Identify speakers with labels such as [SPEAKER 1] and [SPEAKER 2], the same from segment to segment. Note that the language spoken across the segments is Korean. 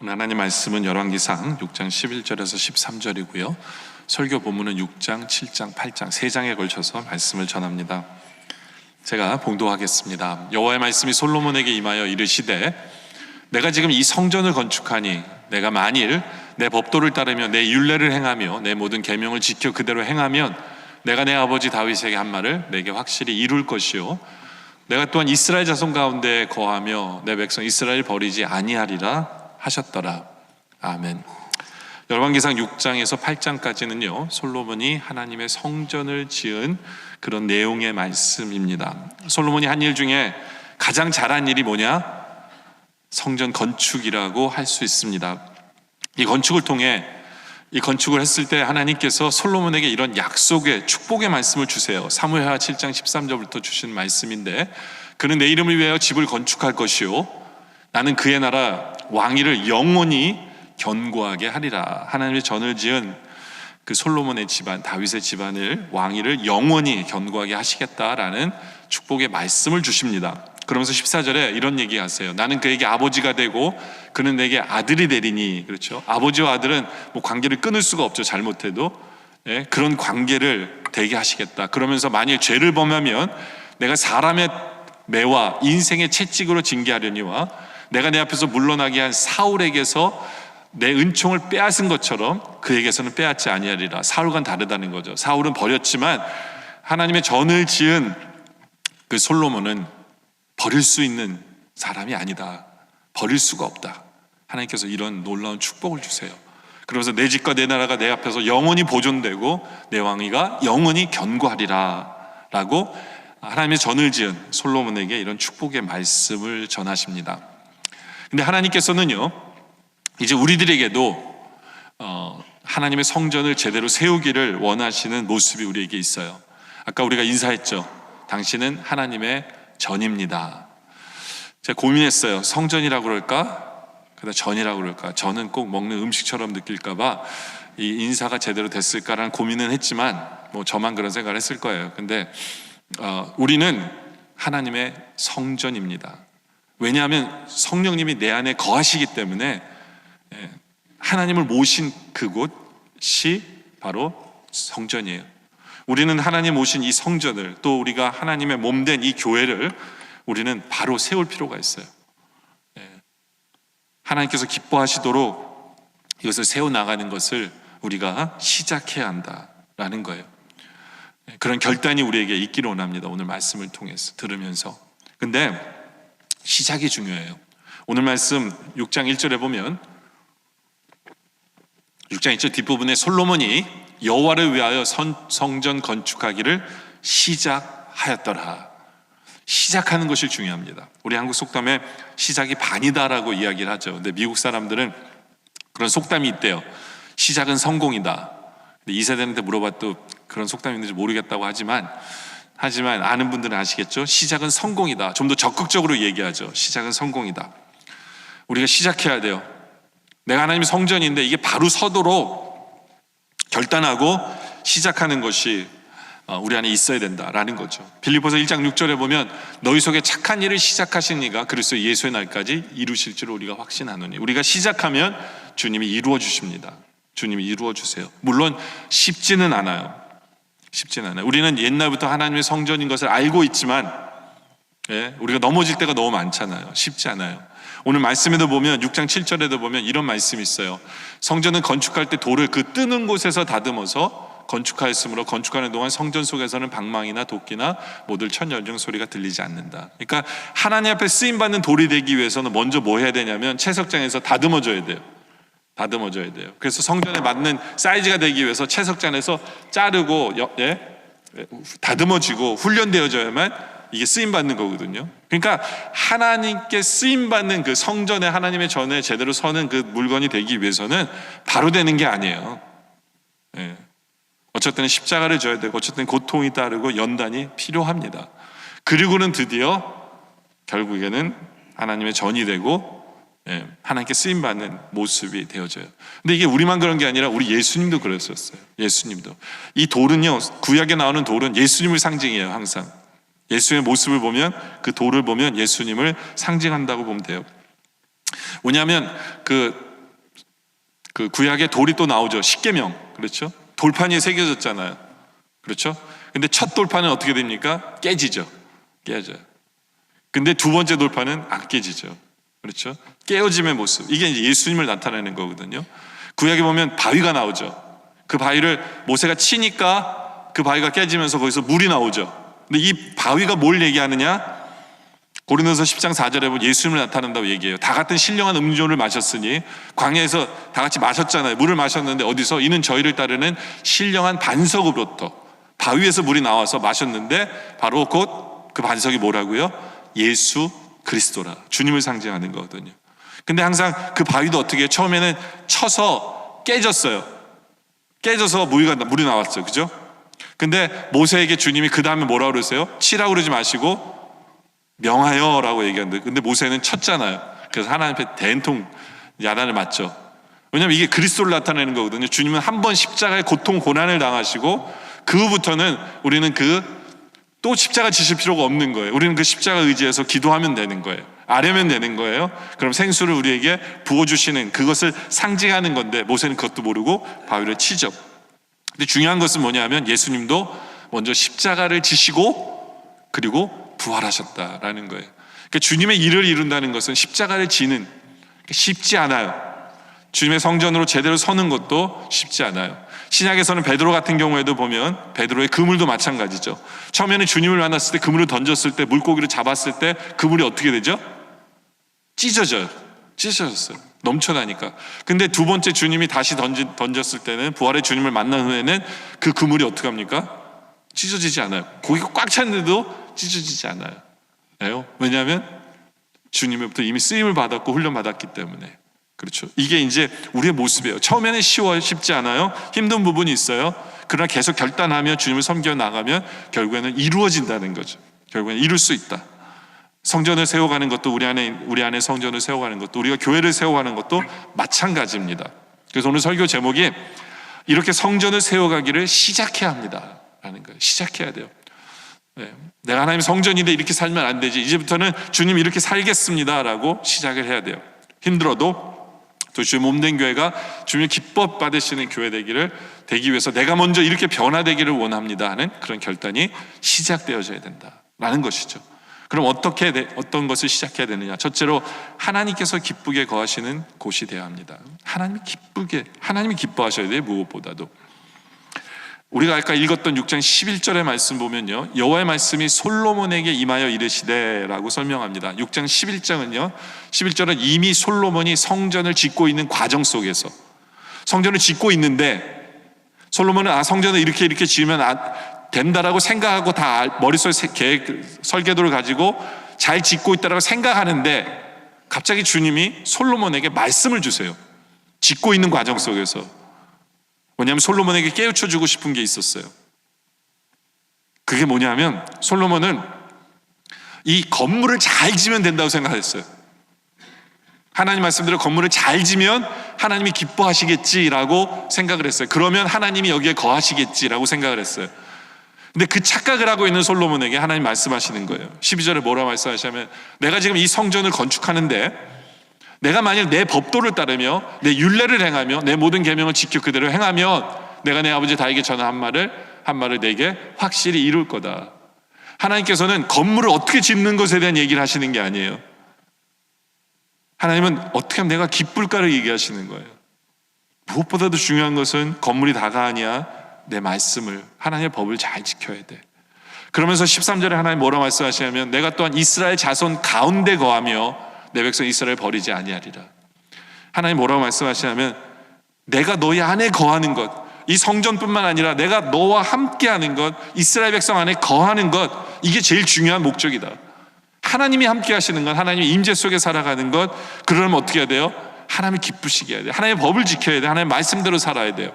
[SPEAKER 1] 오늘 하나님 말씀은 열왕기상 6장 11절에서 13절이고요. 설교 본문은 6장, 7장, 8장 3장에 걸쳐서 말씀을 전합니다. 제가 봉독하겠습니다. 여호와의 말씀이 솔로몬에게 임하여 이르시되 내가 지금 이 성전을 건축하니 내가 만일 내 법도를 따르며 내 율례를 행하며 내 모든 계명을 지켜 그대로 행하면 내가 내 아버지 다윗에게 한 말을 내게 확실히 이룰 것이요 내가 또한 이스라엘 자손 가운데 거하며 내 백성 이스라엘 버리지 아니하리라 하셨더라. 아멘. 열왕기상 6장에서 8장까지는요 솔로몬이 하나님의 성전을 지은 그런 내용의 말씀입니다. 솔로몬이 한 일 중에 가장 잘한 일이 뭐냐? 성전 건축이라고 할 수 있습니다. 이 건축을 통해 이 건축을 했을 때 하나님께서 솔로몬에게 이런 약속의 축복의 말씀을 주세요. 사무엘하 7장 13절부터 주신 말씀인데, 그는 내 이름을 위하여 집을 건축할 것이요 나는 그의 나라 왕위를 영원히 견고하게 하리라. 하나님의 전을 지은 그 솔로몬의 집안, 다윗의 집안을 왕위를 영원히 견고하게 하시겠다라는 축복의 말씀을 주십니다. 그러면서 14절에 이런 얘기하세요. 나는 그에게 아버지가 되고 그는 내게 아들이 되리니. 그렇죠? 아버지와 아들은 뭐 관계를 끊을 수가 없죠. 잘못해도. 예, 그런 관계를 되게 하시겠다. 그러면서 만일 죄를 범하면 내가 사람의 매와 인생의 채찍으로 징계하려니와 내가 내 앞에서 물러나게 한 사울에게서 내 은총을 빼앗은 것처럼 그에게서는 빼앗지 아니하리라. 사울과는 다르다는 거죠. 사울은 버렸지만 하나님의 전을 지은 그 솔로몬은 버릴 수 있는 사람이 아니다. 버릴 수가 없다. 하나님께서 이런 놀라운 축복을 주세요. 그러면서 내 집과 내 나라가 내 앞에서 영원히 보존되고 내 왕위가 영원히 견고하리라 라고 하나님의 전을 지은 솔로몬에게 이런 축복의 말씀을 전하십니다. 근데 하나님께서는요 이제 우리들에게도 하나님의 성전을 제대로 세우기를 원하시는 모습이 우리에게 있어요. 아까 우리가 인사했죠. 당신은 하나님의 전입니다. 제가 고민했어요. 성전이라고 그럴까? 그다음 전이라고 그럴까? 전은 꼭 먹는 음식처럼 느낄까봐 이 인사가 제대로 됐을까라는 고민은 했지만 뭐 저만 그런 생각을 했을 거예요. 근데 우리는 하나님의 성전입니다. 왜냐하면 성령님이 내 안에 거하시기 때문에 하나님을 모신 그곳이 바로 성전이에요. 우리는 하나님 모신 이 성전을, 또 우리가 하나님의 몸된 이 교회를 우리는 바로 세울 필요가 있어요. 하나님께서 기뻐하시도록 이것을 세워나가는 것을 우리가 시작해야 한다라는 거예요. 그런 결단이 우리에게 있기를 원합니다. 오늘 말씀을 통해서 들으면서. 근데 시작이 중요해요. 오늘 말씀 6장 1절에 보면 6장 1절 뒷부분에 솔로몬이 여호와를 위하여 성전 건축하기를 시작하였더라. 시작하는 것이 중요합니다. 우리 한국 속담에 시작이 반이다라고 이야기를 하죠. 근데 미국 사람들은 그런 속담이 있대요. 시작은 성공이다. 근데 2세대한테 물어봐도 그런 속담이 있는지 모르겠다고 하지만 아는 분들은 아시겠죠? 시작은 성공이다. 좀 더 적극적으로 얘기하죠. 시작은 성공이다. 우리가 시작해야 돼요. 내가 하나님의 성전인데 이게 바로 서도록 결단하고 시작하는 것이 우리 안에 있어야 된다라는 거죠. 빌립보서 1장 6절에 보면 너희 속에 착한 일을 시작하신 이가 그리스도 예수의 날까지 이루실 줄 우리가 확신하노니. 우리가 시작하면 주님이 이루어 주십니다. 주님이 이루어 주세요. 물론 쉽지는 않아요. 우리는 옛날부터 하나님의 성전인 것을 알고 있지만 우리가 넘어질 때가 너무 많잖아요. 쉽지 않아요. 오늘 말씀에도 보면 6장 7절에도 보면 이런 말씀이 있어요. 성전은 건축할 때 돌을 그 뜨는 곳에서 다듬어서 건축하였으므로 건축하는 동안 성전 속에서는 방망이나 도끼나 모들 천연정 소리가 들리지 않는다. 그러니까 하나님 앞에 쓰임받는 돌이 되기 위해서는 먼저 뭐 해야 되냐면 채석장에서 다듬어줘야 돼요. 그래서 성전에 맞는 사이즈가 되기 위해서 채석장에서 자르고 다듬어지고 훈련되어져야만 이게 쓰임받는 거거든요. 그러니까 하나님께 쓰임받는 그 성전에 하나님의 전에 제대로 서는 그 물건이 되기 위해서는 바로 되는 게 아니에요. 어쨌든 십자가를 져야 되고 어쨌든 고통이 따르고 연단이 필요합니다. 그리고는 드디어 결국에는 하나님의 전이 되고 하나님께 쓰임받는 모습이 되어져요. 근데 이게 우리만 그런 게 아니라 우리 예수님도 그랬었어요. 예수님도. 이 돌은요, 구약에 나오는 돌은 예수님을 상징해요. 항상 예수의 모습을 보면, 그 돌을 보면 예수님을 상징한다고 보면 돼요. 왜냐하면 그 그 구약에 돌이 또 나오죠. 십계명. 그렇죠? 돌판이 새겨졌잖아요. 그렇죠? 근데 첫 돌판은 어떻게 됩니까? 깨지죠. 깨져요. 근데 두 번째 돌판은 안 깨지죠. 그렇죠? 깨어짐의 모습. 이게 이제 예수님을 나타내는 거거든요. 구약에 보면 바위가 나오죠. 그 바위를 모세가 치니까 그 바위가 깨지면서 거기서 물이 나오죠. 근데 이 바위가 뭘 얘기하느냐? 고린도서 10장 4절에 보면 예수님을 나타낸다고 얘기해요. 다 같은 신령한 음료를 마셨으니, 광야에서 다 같이 마셨잖아요. 물을 마셨는데 어디서? 이는 저희를 따르는 신령한 반석으로부터, 바위에서 물이 나와서 마셨는데 바로 곧 그 반석이 뭐라고요? 예수 그리스도라. 주님을 상징하는 거거든요. 근데 항상 그 바위도 어떻게 해요? 처음에는 쳐서 깨졌어요. 깨져서 물이 나왔어요. 그죠? 근데 모세에게 주님이 그 다음에 뭐라고 그러세요? 치라고 그러지 마시고 명하여 라고 얘기하는데, 근데 모세는 쳤잖아요. 그래서 하나님 앞에 대통령 야단을 맞죠. 왜냐하면 이게 그리스도를 나타내는 거거든요. 주님은 한 번 십자가의 고통 고난을 당하시고 그 후부터는 우리는 또 십자가 지실 필요가 없는 거예요. 우리는 그 십자가 의지해서 기도하면 되는 거예요. 아뢰면 되는 거예요. 그럼 생수를 우리에게 부어주시는, 그것을 상징하는 건데 모세는 그것도 모르고 바위를 치죠. 근데 중요한 것은 뭐냐면 예수님도 먼저 십자가를 지시고 그리고 부활하셨다라는 거예요. 그러니까 주님의 일을 이룬다는 것은 십자가를 지는, 쉽지 않아요. 주님의 성전으로 제대로 서는 것도 쉽지 않아요. 신약에서는 베드로 같은 경우에도 보면 베드로의 그물도 마찬가지죠. 처음에는 주님을 만났을 때 그물을 던졌을 때, 물고기를 잡았을 때 그물이 어떻게 되죠? 찢어졌어요. 넘쳐나니까. 근데 두 번째 주님이 다시 던졌을 때는, 부활의 주님을 만난 후에는 그 그물이 어떻게 합니까? 찢어지지 않아요. 고기가 꽉 찼는데도 찢어지지 않아요. 왜냐하면 주님으로부터 이미 쓰임을 받았고 훈련받았기 때문에. 그렇죠. 이게 이제 우리의 모습이에요. 처음에는 쉽지 않아요. 힘든 부분이 있어요. 그러나 계속 결단하며 주님을 섬겨 나가면 결국에는 이루어진다는 거죠. 결국에는 이룰 수 있다. 성전을 세워가는 것도, 우리 안에 성전을 세워가는 것도, 우리가 교회를 세워가는 것도 마찬가지입니다. 그래서 오늘 설교 제목이 이렇게 성전을 세워가기를 시작해야 합니다 라는 거예요. 시작해야 돼요. 내가 하나님 성전인데 이렇게 살면 안 되지. 이제부터는 주님 이렇게 살겠습니다 라고 시작을 해야 돼요. 힘들어도 또 주의 몸된 교회가 주님의 기뻐 받으시는 교회 되기 위해서 내가 먼저 이렇게 변화되기를 원합니다 하는 그런 결단이 시작되어져야 된다라는 것이죠. 그럼 어떤 것을 시작해야 되느냐? 첫째로 하나님께서 기쁘게 거하시는 곳이 되어야 합니다. 하나님이 기뻐하셔야 돼요. 무엇보다도. 우리가 아까 읽었던 6장 11절의 말씀 보면요, 여호와의 말씀이 솔로몬에게 임하여 이르시되 라고 설명합니다. 6장 11장은요, 11절은 이미 솔로몬이 성전을 짓고 있는 과정 속에서, 성전을 짓고 있는데 솔로몬은 성전을 이렇게 지으면 된다라고 생각하고 다 머릿속에 설계도를 가지고 잘 짓고 있다라고 생각하는데 갑자기 주님이 솔로몬에게 말씀을 주세요. 짓고 있는 과정 속에서. 뭐냐면 솔로몬에게 깨우쳐 주고 싶은 게 있었어요. 그게 뭐냐면 솔로몬은 이 건물을 잘 지면 된다고 생각했어요. 하나님 말씀대로 건물을 잘 지면 하나님이 기뻐하시겠지라고 생각을 했어요. 그러면 하나님이 여기에 거하시겠지라고 생각을 했어요. 근데 그 착각을 하고 있는 솔로몬에게 하나님 말씀하시는 거예요. 12절에 뭐라 말씀하시냐면, 내가 지금 이 성전을 건축하는데 내가 만일 내 법도를 따르며 내 율례를 행하며 내 모든 계명을 지켜 그대로 행하면 내가 내 아버지 다윗에게 전한 한 말을 내게 확실히 이룰 거다. 하나님께서는 건물을 어떻게 짓는 것에 대한 얘기를 하시는 게 아니에요. 하나님은 어떻게 하면 내가 기쁠까를 얘기하시는 거예요. 무엇보다도 중요한 것은 건물이 다가 아니야. 내 말씀을, 하나님의 법을 잘 지켜야 돼. 그러면서 13절에 하나님 뭐라 말씀하시냐면, 내가 또한 이스라엘 자손 가운데 거하며 내 백성 이스라엘 버리지 아니하리라. 하나님 뭐라고 말씀하시냐면, 내가 너희 안에 거하는 것, 이 성전뿐만 아니라 내가 너와 함께하는 것, 이스라엘 백성 안에 거하는 것, 이게 제일 중요한 목적이다. 하나님이 함께 하시는 것, 하나님의 임재 속에 살아가는 것, 그러면 어떻게 해야 돼요? 하나님이 기쁘시게 해야 돼요. 하나님의 법을 지켜야 돼요. 하나님의 말씀대로 살아야 돼요.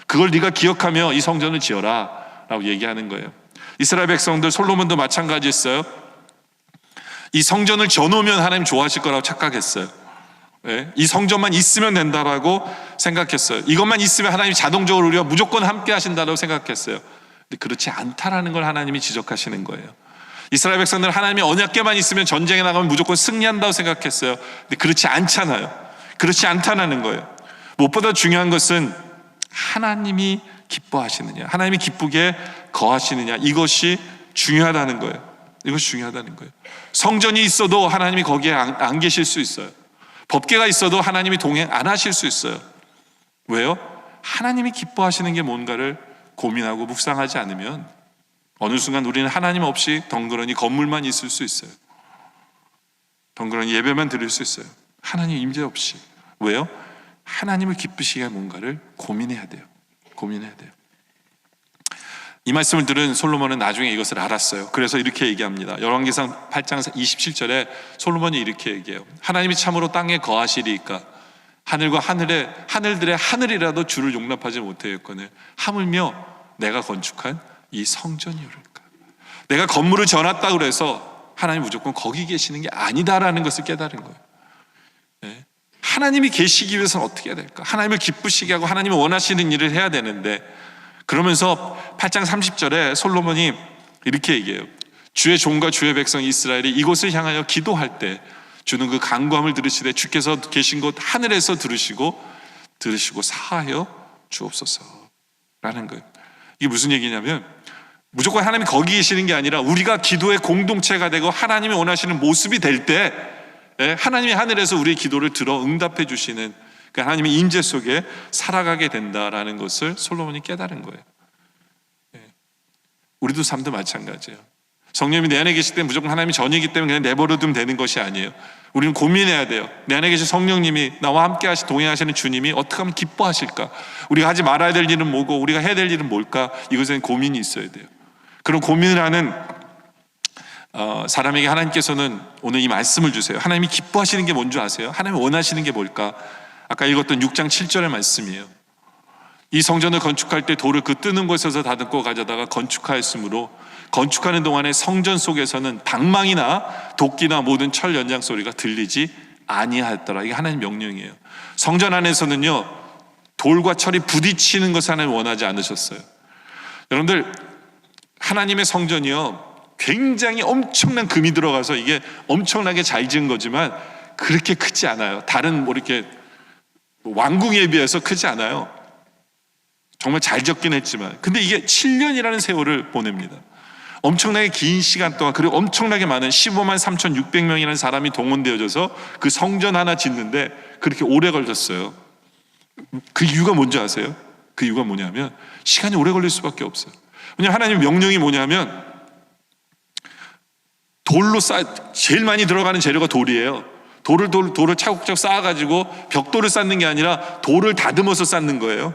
[SPEAKER 1] 그걸 네가 기억하며 이 성전을 지어라 라고 얘기하는 거예요. 이스라엘 백성들, 솔로몬도 마찬가지였어요. 이 성전을 지어놓으면 하나님 좋아하실 거라고 착각했어요. 이 성전만 있으면 된다라고 생각했어요. 이것만 있으면 하나님이 자동적으로 우리가 무조건 함께 하신다고 생각했어요. 근데 그렇지 않다라는 걸 하나님이 지적하시는 거예요. 이스라엘 백성들은 하나님이 언약궤만 있으면 전쟁에 나가면 무조건 승리한다고 생각했어요. 근데 그렇지 않잖아요. 그렇지 않다는 거예요. 무엇보다 중요한 것은 하나님이 기뻐하시느냐, 하나님이 기쁘게 거하시느냐, 이것이 중요하다는 거예요. 이것이 중요하다는 거예요. 성전이 있어도 하나님이 거기에 안 계실 수 있어요. 법궤가 있어도 하나님이 동행 안 하실 수 있어요. 왜요? 하나님이 기뻐하시는 게 뭔가를 고민하고 묵상하지 않으면 어느 순간 우리는 하나님 없이 덩그러니 건물만 있을 수 있어요. 덩그러니 예배만 드릴 수 있어요. 하나님 임재 없이. 왜요? 하나님을 기쁘시게 할 뭔가를 고민해야 돼요. 고민해야 돼요. 이 말씀을 들은 솔로몬은 나중에 이것을 알았어요. 그래서 이렇게 얘기합니다. 열왕기상 8장 27절에 솔로몬이 이렇게 얘기해요. 하나님이 참으로 땅에 거하시리이까 하늘과 하늘들의 하늘이라도 주를 용납하지 못하였거늘 하물며 내가 건축한 이 성전이오를까. 내가 건물을 져놨다고 그래서 하나님 무조건 거기 계시는 게 아니다라는 것을 깨달은 거예요. 네. 하나님이 계시기 위해서는 어떻게 해야 될까? 하나님을 기쁘시게 하고 하나님이 원하시는 일을 해야 되는데, 그러면서 8장 30절에 솔로몬이 이렇게 얘기해요. 주의 종과 주의 백성 이스라엘이 이곳을 향하여 기도할 때 주는 그 간구함을 들으시되 주께서 계신 곳 하늘에서 들으시고 사하여 주옵소서라는 거예요. 이게 무슨 얘기냐면 무조건 하나님이 거기 계시는 게 아니라 우리가 기도의 공동체가 되고 하나님이 원하시는 모습이 될 때 하나님이 하늘에서 우리의 기도를 들어 응답해 주시는 그 하나님의 임재 속에 살아가게 된다라는 것을 솔로몬이 깨달은 거예요. 우리도 삶도 마찬가지예요. 성령님이 내 안에 계실 때 무조건 하나님이 전이기 때문에 그냥 내버려두면 되는 것이 아니에요. 우리는 고민해야 돼요. 내 안에 계신 성령님이, 나와 함께 동행하시는 주님이 어떻게 하면 기뻐하실까? 우리가 하지 말아야 될 일은 뭐고 우리가 해야 될 일은 뭘까? 이것에는 고민이 있어야 돼요. 그런 고민을 하는 사람에게 하나님께서는 오늘 이 말씀을 주세요. 하나님이 기뻐하시는 게 뭔지 아세요? 하나님이 원하시는 게 뭘까? 아까 읽었던 6장 7절의 말씀이에요. 이 성전을 건축할 때 돌을 그 뜨는 곳에서 다듬고 가져다가 건축하였으므로 건축하는 동안에 성전 속에서는 방망이나 도끼나 모든 철 연장 소리가 들리지 아니하였더라. 이게 하나님 명령이에요. 성전 안에서는요, 돌과 철이 부딪히는 것을 하나님 원하지 않으셨어요. 여러분들, 하나님의 성전이요, 굉장히 엄청난 금이 들어가서 이게 엄청나게 잘 지은 거지만 그렇게 크지 않아요. 다른 이렇게 왕궁에 비해서 크지 않아요. 정말 잘 지었긴 했지만, 근데 이게 7년이라는 세월을 보냅니다. 엄청나게 긴 시간 동안, 그리고 엄청나게 많은 15만 3,600명이라는 사람이 동원되어져서 그 성전 하나 짓는데 그렇게 오래 걸렸어요. 그 이유가 뭔지 아세요? 그 이유가 뭐냐면 시간이 오래 걸릴 수밖에 없어요. 왜냐하면 하나님의 명령이 뭐냐면 돌로 제일 많이 들어가는 재료가 돌이에요. 돌을 차곡차곡 쌓아가지고 벽돌을 쌓는 게 아니라 돌을 다듬어서 쌓는 거예요.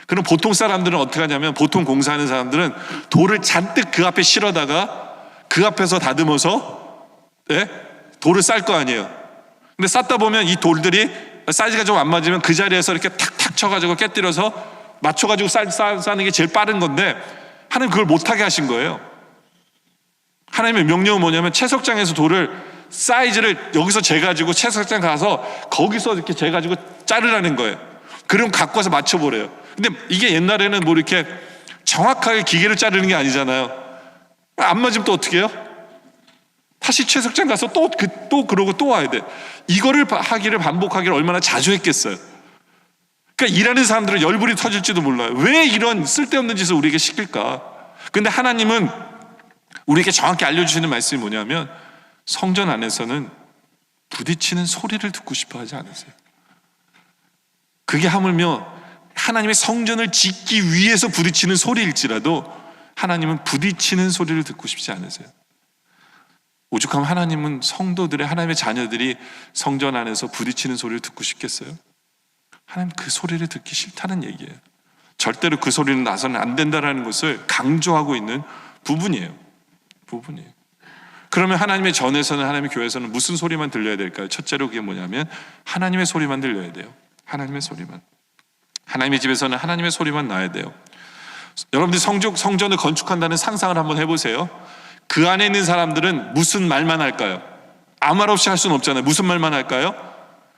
[SPEAKER 1] 그럼 보통 사람들은 어떻게 하냐면, 보통 공사하는 사람들은 돌을 잔뜩 그 앞에 실어다가 그 앞에서 다듬어서 돌을 쌓을 거 아니에요. 근데 쌓다 보면 이 돌들이 사이즈가 좀 안 맞으면 그 자리에서 이렇게 탁탁 쳐가지고 깨뜨려서 맞춰가지고 쌓는 게 제일 빠른 건데, 하나님 그걸 못하게 하신 거예요. 하나님의 명령은 뭐냐면 채석장에서 돌을 사이즈를 여기서 재가지고 채석장 가서 거기서 이렇게 재가지고 자르라는 거예요. 그럼 갖고 와서 맞춰보래요. 근데 이게 옛날에는 뭐 이렇게 정확하게 기계를 자르는 게 아니잖아요. 안 맞으면 또 어떻게 해요? 다시 채석장 가서 또 그러고 또 와야 돼. 이거를 반복하기를 얼마나 자주 했겠어요. 그러니까 일하는 사람들은 열불이 터질지도 몰라요. 왜 이런 쓸데없는 짓을 우리에게 시킬까? 근데 하나님은 우리에게 정확히 알려주시는 말씀이 뭐냐면, 성전 안에서는 부딪히는 소리를 듣고 싶어 하지 않으세요. 그게 하물며 하나님의 성전을 짓기 위해서 부딪히는 소리일지라도 하나님은 부딪히는 소리를 듣고 싶지 않으세요. 오죽하면 하나님은 성도들의, 하나님의 자녀들이 성전 안에서 부딪히는 소리를 듣고 싶겠어요? 하나님 그 소리를 듣기 싫다는 얘기예요. 절대로 그 소리는 나서는 안 된다는 것을 강조하고 있는 부분이에요. 그러면 하나님의 전에서는, 하나님의 교회에서는 무슨 소리만 들려야 될까요? 첫째로 그게 뭐냐면 하나님의 소리만 들려야 돼요. 하나님의 소리만. 하나님의 집에서는 하나님의 소리만 나야 돼요. 여러분들이 성전을 건축한다는 상상을 한번 해보세요. 그 안에 있는 사람들은 무슨 말만 할까요? 아무 말 없이 할 수는 없잖아요. 무슨 말만 할까요?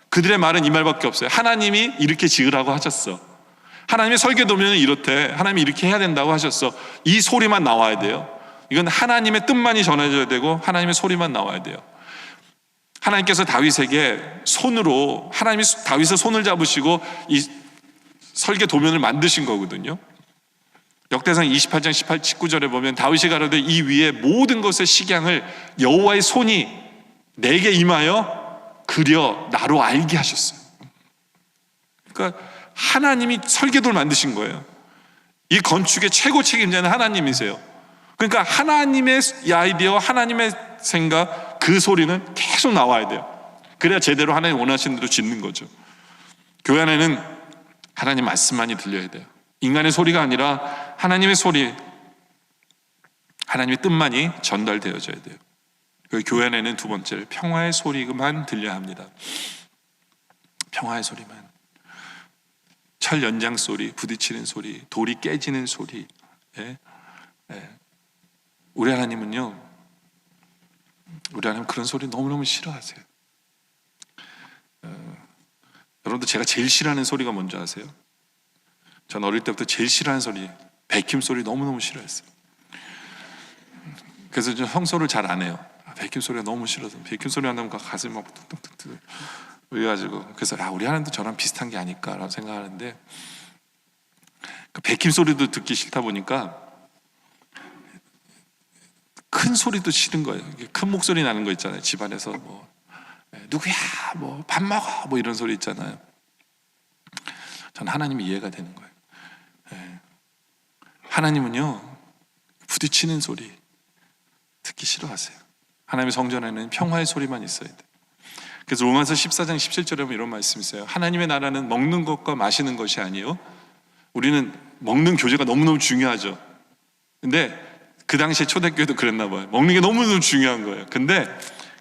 [SPEAKER 1] 그들의 말은 이 말밖에 없어요. 하나님이 이렇게 지으라고 하셨어. 하나님의 설계도면은 이렇대. 하나님이 이렇게 해야 된다고 하셨어. 이 소리만 나와야 돼요. 이건 하나님의 뜻만이 전해져야 되고 하나님의 소리만 나와야 돼요. 하나님께서 다윗에게 손으로, 하나님이 다윗의 손을 잡으시고 이 설계 도면을 만드신 거거든요. 역대상 28장 18, 19절에 보면 다윗이 가로되 이 위에 모든 것의 식양을 여호와의 손이 내게 임하여 그려 나로 알게 하셨어요. 그러니까 하나님이 설계도를 만드신 거예요. 이 건축의 최고 책임자는 하나님이세요. 그러니까 하나님의 아이디어, 하나님의 생각, 그 소리는 계속 나와야 돼요. 그래야 제대로 하나님 원하시는 대로 짓는 거죠. 교회 안에는 하나님 말씀만이 들려야 돼요. 인간의 소리가 아니라 하나님의 소리, 하나님의 뜻만이 전달되어져야 돼요. 그 교회 안에는 두 번째로 평화의 소리만 들려야 합니다. 평화의 소리만. 철 연장 소리, 부딪히는 소리, 돌이 깨지는 소리. 예? 예. 우리 하나님은요, 우리 하나님 그런 소리 너무너무 싫어하세요. 여러분들 제가 제일 싫어하는 소리가 뭔지 아세요? 전 어릴 때부터 제일 싫어하는 소리, 베킴 소리 너무너무 싫어했어요. 그래서 좀 형소를 잘 안 해요. 베킴 소리가 너무 싫어서. 베킴 소리 한다면 가슴이 막 뚝뚝뚝 그래가지고, 그래서 우리 하나님도 저랑 비슷한 게 아닐까라고 생각하는데, 그 베킴 소리도 듣기 싫다 보니까 큰 소리도 싫은 거예요. 큰 목소리 나는 거 있잖아요. 집안에서 뭐 누구야, 뭐 밥 먹어, 뭐 이런 소리 있잖아요. 전 하나님이 이해가 되는 거예요. 하나님은요, 부딪히는 소리 듣기 싫어하세요. 하나님의 성전에는 평화의 소리만 있어야 돼요. 그래서 로마서 14장 17절에 보면 이런 말씀이 있어요. 하나님의 나라는 먹는 것과 마시는 것이 아니에요. 우리는 먹는 교제가 너무너무 중요하죠. 근데 그 당시에 초대교회도 그랬나 봐요. 먹는 게 너무너무 중요한 거예요. 근데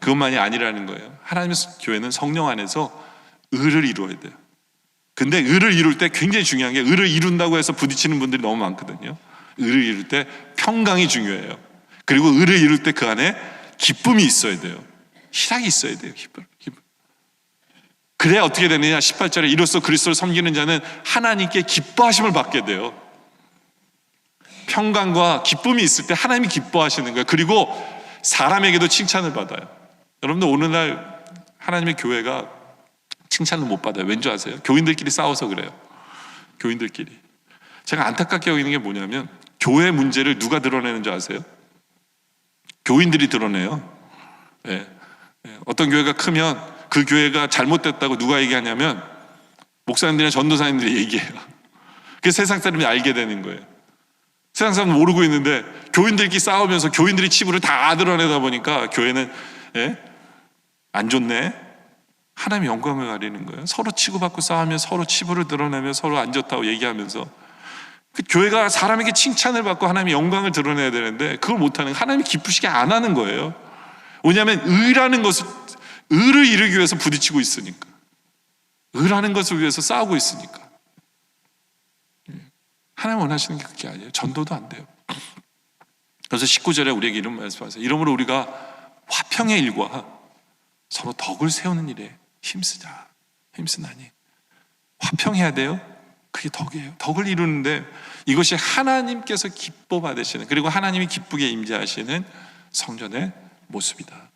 [SPEAKER 1] 그것만이 아니라는 거예요. 하나님의 교회는 성령 안에서 의를 이루어야 돼요. 근데 의를 이룰 때 굉장히 중요한 게, 의를 이룬다고 해서 부딪히는 분들이 너무 많거든요. 의를 이룰 때 평강이 중요해요. 그리고 의를 이룰 때 그 안에 기쁨이 있어야 돼요. 희락이 있어야 돼요. 기쁨. 그래야 어떻게 되느냐, 18절에 이로써 그리스도를 섬기는 자는 하나님께 기뻐하심을 받게 돼요. 평강과 기쁨이 있을 때 하나님이 기뻐하시는 거예요. 그리고 사람에게도 칭찬을 받아요. 여러분들 오늘날 하나님의 교회가 칭찬을 못 받아요. 왠지 아세요? 교인들끼리 싸워서 그래요. 교인들끼리. 제가 안타깝게 여기는 게 뭐냐면, 교회 문제를 누가 드러내는 줄 아세요? 교인들이 드러내요. 예. 어떤 교회가 크면 그 교회가 잘못됐다고 누가 얘기하냐면 목사님들이나 전도사님들이 얘기해요. 그래서 세상 사람이 알게 되는 거예요. 세상 사람은 모르고 있는데 교인들끼리 싸우면서 교인들이 치부를 다 드러내다 보니까 교회는 안 좋네. 하나님의 영광을 가리는 거예요. 서로 치고받고 싸우며 서로 치부를 드러내며 서로 안 좋다고 얘기하면서, 그 교회가 사람에게 칭찬을 받고 하나님의 영광을 드러내야 되는데 그걸 못하는, 하나님이 기쁘시게 안 하는 거예요. 왜냐하면 의라는 것을, 의를 이루기 위해서 부딪히고 있으니까, 의라는 것을 위해서 싸우고 있으니까. 하나님 원하시는 게 그게 아니에요. 전도도 안 돼요. 그래서 19절에 우리에게 이런 말씀하세요. 이러므로 우리가 화평의 일과 서로 덕을 세우는 일에 힘쓰나니. 화평해야 돼요. 그게 덕이에요. 덕을 이루는데 이것이 하나님께서 기뻐 받으시는, 그리고 하나님이 기쁘게 임재하시는 성전의 모습이다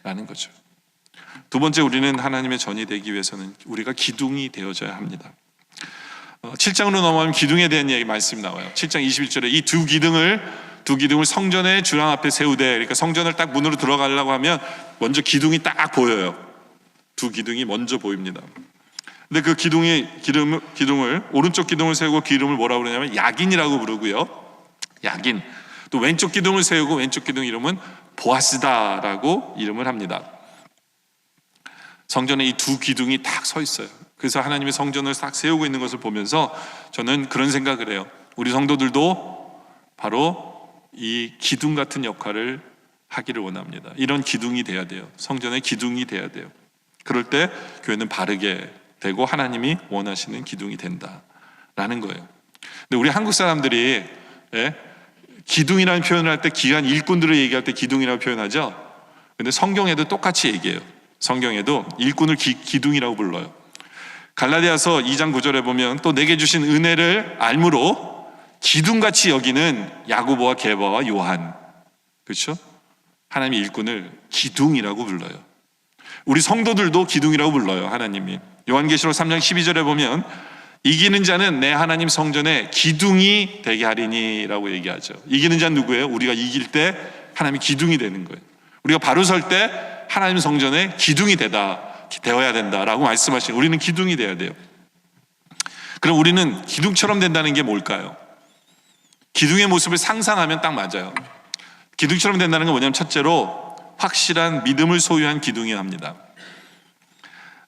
[SPEAKER 1] 라는 거죠. 두 번째, 우리는 하나님의 전이 되기 위해서는 우리가 기둥이 되어져야 합니다. 7장으로 넘어가면 기둥에 대한 얘기 말씀이 나와요. 7장 21절에 이 두 기둥을 성전의 주랑 앞에 세우되, 그러니까 성전을 딱 문으로 들어가려고 하면 먼저 기둥이 딱 보여요. 두 기둥이 먼저 보입니다. 근데 그 기둥을 오른쪽 기둥을 세우고 그 이름을 뭐라고 그러냐면 야긴이라고 부르고요. 야긴. 또 왼쪽 기둥을 세우고 왼쪽 기둥 이름은 보아스다라고 이름을 합니다. 성전에 이 두 기둥이 딱 서 있어요. 그래서 하나님의 성전을 딱 세우고 있는 것을 보면서 저는 그런 생각을 해요. 우리 성도들도 바로 이 기둥 같은 역할을 하기를 원합니다. 이런 기둥이 돼야 돼요. 성전의 기둥이 돼야 돼요. 그럴 때 교회는 바르게 되고 하나님이 원하시는 기둥이 된다라는 거예요. 근데 우리 한국 사람들이 기둥이라는 표현을 할 때, 기관 일꾼들을 얘기할 때 기둥이라고 표현하죠. 근데 성경에도 똑같이 얘기해요. 성경에도 일꾼을 기둥이라고 불러요. 갈라디아서 2장 9절에 보면 또 내게 주신 은혜를 알므로 기둥같이 여기는 야고보와 게바와 요한, 그렇죠? 하나님의 일꾼을 기둥이라고 불러요. 우리 성도들도 기둥이라고 불러요, 하나님이. 요한계시록 3장 12절에 보면 이기는 자는 내 하나님 성전에 기둥이 되게 하리니 라고 얘기하죠. 이기는 자는 누구예요? 우리가 이길 때 하나님이 기둥이 되는 거예요. 우리가 바로 설 때 하나님 성전에 기둥이 되어야 된다라고 말씀하시는, 우리는 기둥이 되어야 돼요. 그럼 우리는 기둥처럼 된다는 게 뭘까요? 기둥의 모습을 상상하면 딱 맞아요. 기둥처럼 된다는 건 뭐냐면 첫째로 확실한 믿음을 소유한 기둥이어야 합니다.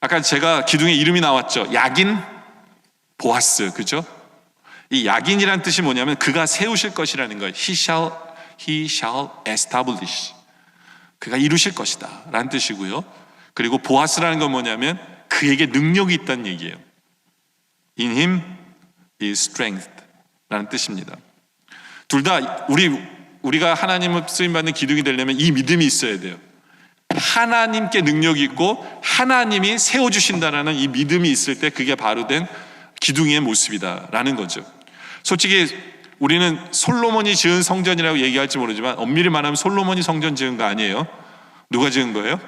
[SPEAKER 1] 아까 제가 기둥의 이름이 나왔죠. 야긴, 보아스, 그죠? 이 야긴이란 뜻이 뭐냐면 그가 세우실 것이라는 거예요. He shall establish. 그가 이루실 것이다 라는 뜻이고요. 그리고 보아스라는 건 뭐냐면 그에게 능력이 있다는 얘기예요. In him is strength 라는 뜻입니다. 둘 다 우리가 하나님을 쓰임받는 기둥이 되려면 이 믿음이 있어야 돼요. 하나님께 능력이 있고 하나님이 세워주신다라는 이 믿음이 있을 때 그게 바로 된 기둥의 모습이다라는 거죠. 솔직히 우리는 솔로몬이 지은 성전이라고 얘기할지 모르지만 엄밀히 말하면 솔로몬이 성전 지은 거 아니에요. 누가 지은 거예요?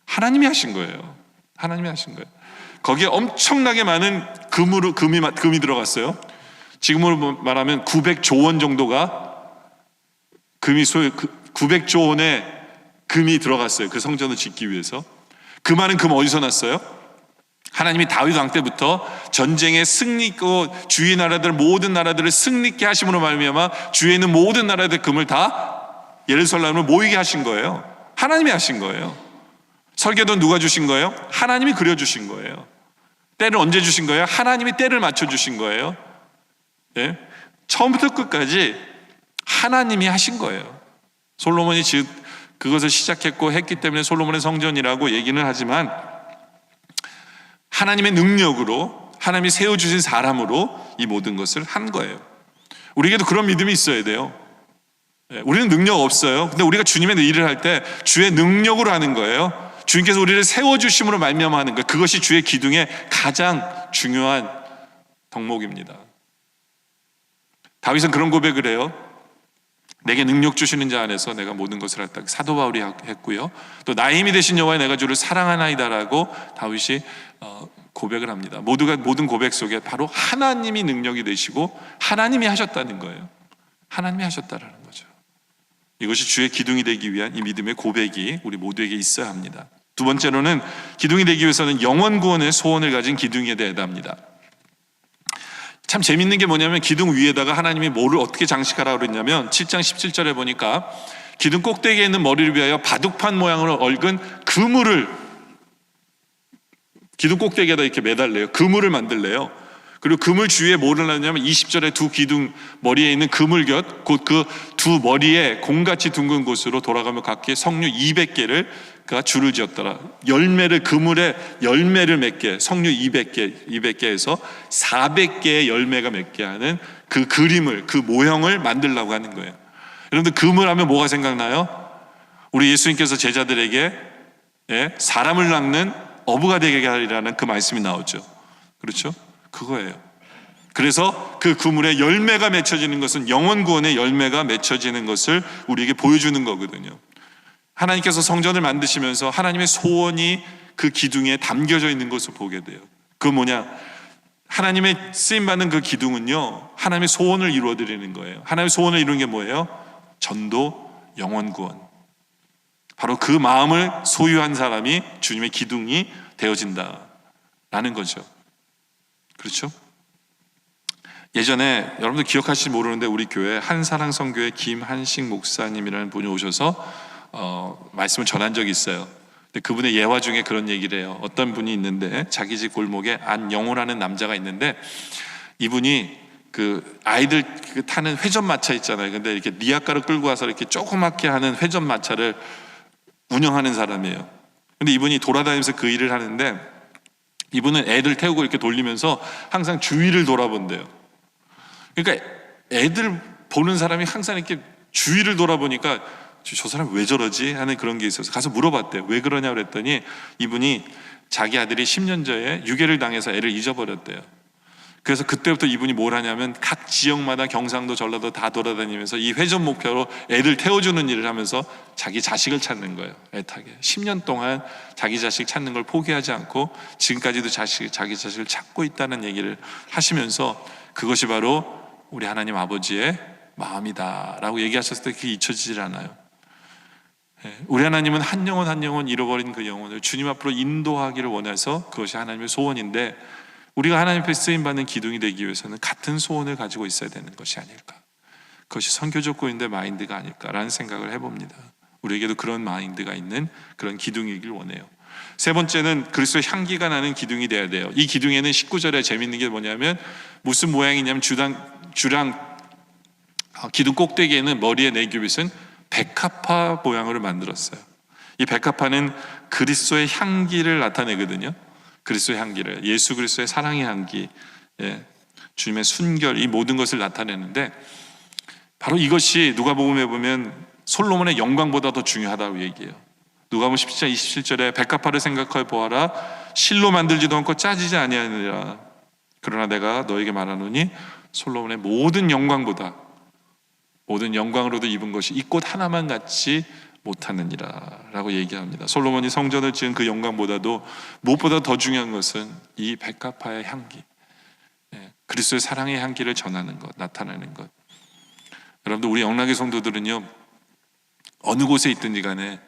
[SPEAKER 1] 하나님이 하신 거예요. 하나님이 하신 거예요. 거기에 엄청나게 많은 금이 들어갔어요. 지금으로 말하면 900조 원 정도가 900조 원의 금이 들어갔어요. 그 성전을 짓기 위해서. 그 많은 금 어디서 났어요? 하나님이 다윗 왕 때부터 전쟁에 승리있고 주의 나라들 모든 나라들을 승리케 하심으로 말미암아 주위에 있는 모든 나라들의 금을 다 예루살렘을 모이게 하신 거예요. 하나님이 하신 거예요. 설계도 누가 주신 거예요? 하나님이 그려주신 거예요. 때를 언제 주신 거예요? 하나님이 때를 맞춰주신 거예요. 예? 처음부터 끝까지 하나님이 하신 거예요. 솔로몬이 그것을 시작했고 했기 때문에 솔로몬의 성전이라고 얘기는 하지만 하나님의 능력으로 하나님이 세워주신 사람으로 이 모든 것을 한 거예요. 우리에게도 그런 믿음이 있어야 돼요. 우리는 능력 없어요. 근데 우리가 주님의 일을 할 때 주의 능력으로 하는 거예요. 주님께서 우리를 세워주심으로 말미암아 하는 거예요. 그것이 주의 기둥의 가장 중요한 덕목입니다. 다윗은 그런 고백을 해요. 내게 능력 주시는 자 안에서 내가 모든 것을 했다. 사도 바울이 했고요. 또 나의 힘이 되신 여호와 내가 주를 사랑하나이다라고 다윗이 고백을 합니다. 모든 고백 속에 바로 하나님이 능력이 되시고 하나님이 하셨다는 거예요. 하나님이 하셨다라는 거죠. 이것이 주의 기둥이 되기 위한 이 믿음의 고백이 우리 모두에게 있어야 합니다. 두 번째로는 기둥이 되기 위해서는 영원 구원의 소원을 가진 기둥이 되어야 합니다. 참 재밌는 게 뭐냐면 기둥 위에다가 하나님이 뭐를 어떻게 장식하라고 그랬냐면 7장 17절에 보니까 기둥 꼭대기에 있는 머리를 위하여 바둑판 모양으로 얽은 그물을 기둥 꼭대기에다 이렇게 매달래요. 그물을 만들래요. 그리고 그물 주위에 뭐를 놨냐면 20절에 두 기둥 머리에 있는 그물곁 곧 그 두 머리에 공같이 둥근 곳으로 돌아가며 각기 석류 200개를 그가 줄을 지었더라. 그물에 열매를 맺게 석류 200개에서 400개의 열매가 맺게 하는 그 그림을 그 모형을 만들려고 하는 거예요. 여러분들 그물 하면 뭐가 생각나요? 우리 예수님께서 제자들에게 사람을 낚는 어부가 되게 하리라는 그 말씀이 나오죠. 그렇죠? 그거예요. 그래서 그 그물에 열매가 맺혀지는 것은 영원 구원의 열매가 맺혀지는 것을 우리에게 보여주는 거거든요. 하나님께서 성전을 만드시면서 하나님의 소원이 그 기둥에 담겨져 있는 것을 보게 돼요. 그 뭐냐? 하나님의 쓰임받는 그 기둥은요, 하나님의 소원을 이루어드리는 거예요. 하나님의 소원을 이루는 게 뭐예요? 전도, 영원 구원. 바로 그 마음을 소유한 사람이 주님의 기둥이 되어진다라는 거죠. 그렇죠? 예전에 여러분들 기억하실지 모르는데 우리 교회 한사랑성교회 김한식 목사님이라는 분이 오셔서 말씀을 전한 적이 있어요. 근데 그분의 예화 중에 그런 얘기를 해요. 어떤 분이 있는데 자기 집 골목에 안영호라는 남자가 있는데 이분이 그 아이들 타는 회전마차 있잖아요. 근데 이렇게 니아까를 끌고 와서 이렇게 조그맣게 하는 회전마차를 운영하는 사람이에요. 근데 이분이 돌아다니면서 그 일을 하는데 이분은 애들 태우고 이렇게 돌리면서 항상 주위를 돌아본대요. 그러니까 애들 보는 사람이 항상 이렇게 주위를 돌아보니까 저 사람 왜 저러지? 하는 그런 게 있어서 가서 물어봤대요. 왜 그러냐고 그랬더니 이분이 자기 아들이 10년 전에 유괴를 당해서 애를 잊어버렸대요. 그래서 그때부터 이분이 뭘 하냐면 각 지역마다 경상도 전라도 다 돌아다니면서 이 회전 목표로 애들 태워주는 일을 하면서 자기 자식을 찾는 거예요. 애타게 10년 동안 자기 자식 찾는 걸 포기하지 않고 지금까지도 자기 자식을 찾고 있다는 얘기를 하시면서 그것이 바로 우리 하나님 아버지의 마음이다 라고 얘기하셨을 때 그게 잊혀지질 않아요. 우리 하나님은 한 영혼 한 영혼 잃어버린 그 영혼을 주님 앞으로 인도하기를 원해서 그것이 하나님의 소원인데, 우리가 하나님 앞에 쓰임받는 기둥이 되기 위해서는 같은 소원을 가지고 있어야 되는 것이 아닐까, 그것이 선교적 고인의 마인드가 아닐까라는 생각을 해봅니다. 우리에게도 그런 마인드가 있는 그런 기둥이길 원해요. 세 번째는 그리스도의 향기가 나는 기둥이 돼야 돼요. 이 기둥에는 19절에 재밌는 게 뭐냐면 무슨 모양이냐면 주랑 기둥 꼭대기에는 머리에 내규빗은 백합화 모양으로 만들었어요. 이 백합화는 그리스도의 향기를 나타내거든요. 그리스도의 향기를, 예수 그리스도의 사랑의 향기, 주님의 순결, 이 모든 것을 나타내는데, 바로 이것이 누가복음에 보면 솔로몬의 영광보다 더 중요하다고 얘기해요. 누가복음 17장 27절에 백합화를 생각하여 보아라, 실로 만들지도 않고 짜지지 아니하느니라. 그러나 내가 너에게 말하노니 솔로몬의 모든 영광보다, 모든 영광으로도 입은 것이 이 꽃 하나만 같지 못하느니라 라고 얘기합니다. 솔로몬이 성전을 지은 그 영광보다도 무엇보다 더 중요한 것은 이 백합화의 향기, 그리스도의 사랑의 향기를 전하는 것, 나타내는 것. 여러분들, 우리 영락의 성도들은요, 어느 곳에 있든지 간에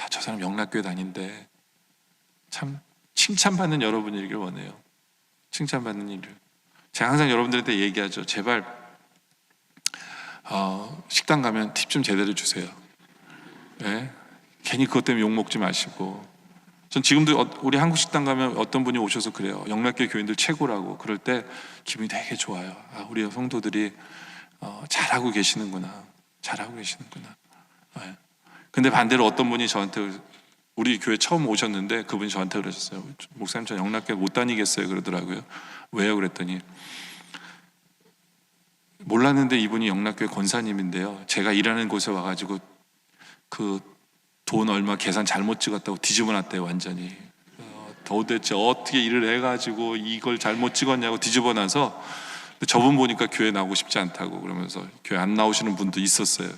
[SPEAKER 1] 저 사람 영락교회 다닌데 참 칭찬받는 여러분이길 원해요. 칭찬받는 일을. 제가 항상 여러분들한테 얘기하죠. 제발 식당 가면 팁 좀 제대로 주세요. 괜히 그것 때문에 욕먹지 마시고. 전 지금도 우리 한국 식당 가면 어떤 분이 오셔서 그래요. 영락교회 교인들 최고라고. 그럴 때 기분이 되게 좋아요. 우리 성도들이 잘하고 계시는구나. 잘하고 계시는구나. 근데 반대로 어떤 분이 저한테, 우리 교회 처음 오셨는데 그분이 저한테 그러셨어요. 목사님, 저 영락교회 못 다니겠어요 그러더라고요. 왜요? 그랬더니 몰랐는데 이분이 영락교회 권사님인데요, 제가 일하는 곳에 와가지고 그 돈 얼마 계산 잘못 찍었다고 뒤집어 놨대요. 완전히 도대체 어떻게 일을 해가지고 이걸 잘못 찍었냐고 뒤집어 놔서, 저분 보니까 교회 나오고 싶지 않다고 그러면서 교회 안 나오시는 분도 있었어요.